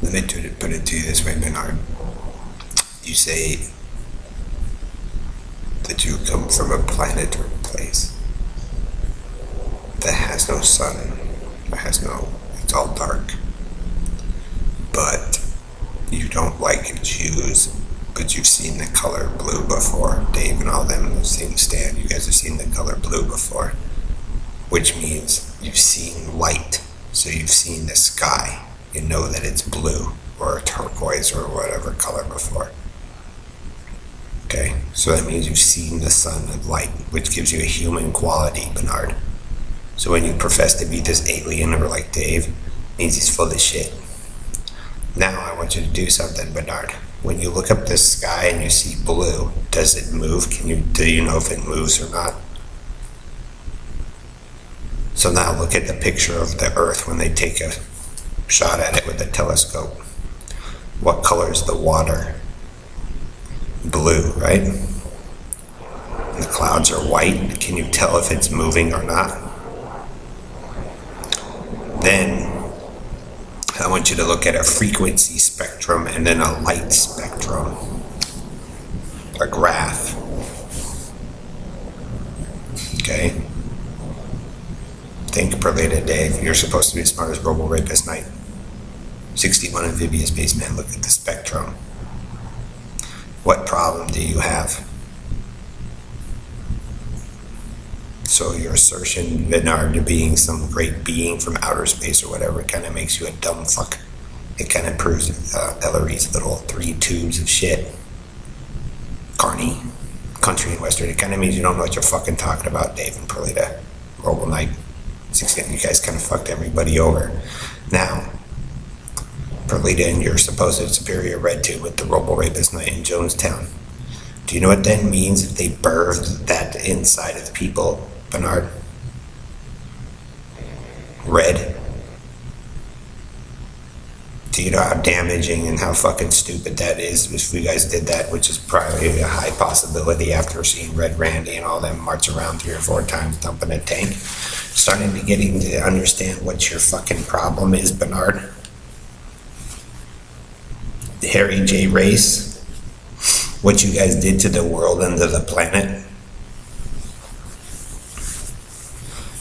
Let me put it to you this way, Bernard. You say that you come from a planet or a place that has no sun, it's all dark. But you don't like Jews, but you've seen the color blue before. Dave and all them have seen Stan. You guys have seen the color blue before, which means you've seen light. So you've seen the sky. You know that it's blue or turquoise or whatever color before. Okay, so that means you've seen the sun of light, which gives you a human quality, Bernard. So when you profess to be this alien or like Dave, it means he's full of shit. Now I want you to do something, Bernard. When you look up the sky and you see blue, does it move? Do you know if it moves or not? So now look at the picture of the Earth when they take a shot at it with a telescope. What color is the water? Blue, right? And the clouds are white. Can you tell if it's moving or not? Then I want you to look at a frequency spectrum and then a light spectrum, a graph. Okay? Think, Perlita, Dave. You're supposed to be as smart as Robo Rapist Knight. 61 amphibious spaceman. Look at the spectrum. What problem do you have? So your assertion, Bernard, to being some great being from outer space or whatever, kind of makes you a dumb fuck. It kind of proves Ellery's little 3 tubes of shit. Carney, country and western. It kind of means you don't know what you're fucking talking about, Dave and Perlita. Robo Knight. 16, you guys kind of fucked everybody over. Now, Perlita and your supposed superior Red Tube with the Robo Rapist Knight in Jonestown. Do you know what that means if they birthed that inside of people, Bernard? Red. Do you know how damaging and how fucking stupid that is if you guys did that, which is probably a high possibility after seeing Red Randy and all them march around 3 or 4 times dumping a tank? Starting to getting to understand what your fucking problem is, Bernard. Harry J. Race, what you guys did to the world and to the planet.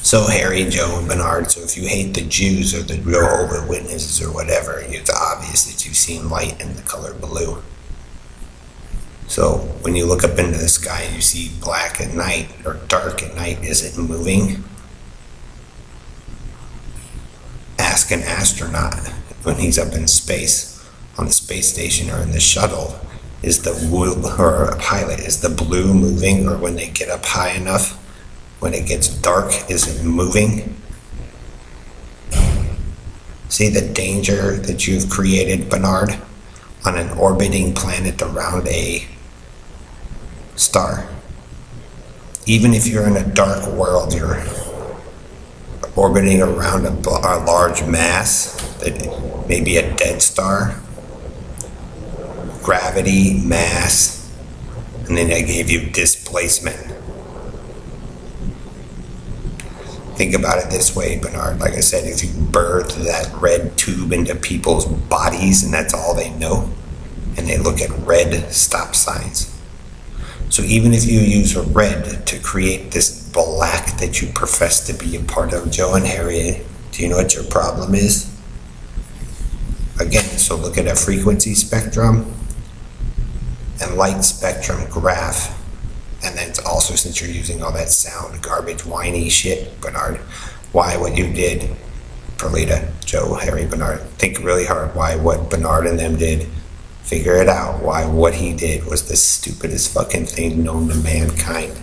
So Harry, Joe, and Bernard, so if you hate the Jews or the Jehovah's Witnesses or whatever, it's obvious that you've seen light in the color blue. So when you look up into the sky and you see black at night or dark at night, is it moving? Ask an astronaut when he's up in space, on the space station or in the shuttle, is the or a pilot, is the blue moving? Or when they get up high enough, when it gets dark, is it moving? See the danger that you've created, Bernard, on an orbiting planet around a star. Even if you're in a dark world, you're orbiting around a large mass, that may be a dead star. Gravity, mass, and then I gave you displacement. Think about it this way, Bernard. Like I said, if you birth that red tube into people's bodies and that's all they know, and they look at red stop signs. So even if you use a red to create this black that you profess to be a part of, Joe and Harry, do you know what your problem is? Again, so look at a frequency spectrum and light spectrum graph. And then it's also, since you're using all that sound, garbage, whiny shit, Bernard, why what you did, Perlita, Joe, Harry, Bernard, think really hard why what Bernard and them did. Figure it out, why what he did was the stupidest fucking thing known to mankind.